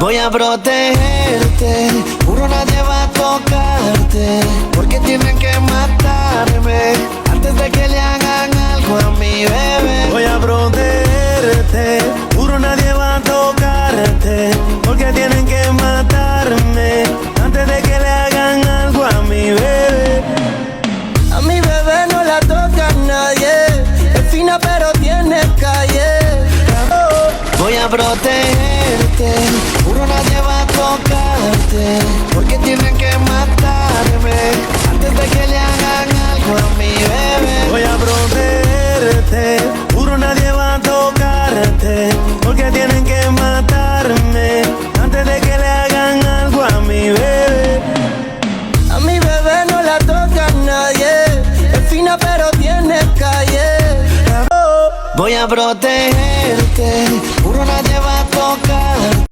Voy a protegerte, juro nadie va a tocarte, porque tienen que matarme antes de que le hagan algo a mi bebé. Voy a protegerte, juro nadie va a tocarte, porque tienen que matarme antes de que le hagan algo a mi bebé. A mi bebé no la toca nadie, es fina pero tiene calle. Voy a protegerte, juro nadie va a tocarte, porque tienen que matarme antes de que le hagan algo a mi bebé. Voy a protegerte, juro nadie va a tocarte, porque tienen que matarme antes de que le hagan algo a mi bebé. A mi bebé no la toca nadie, es fina pero tiene calle. Voy a protegerte.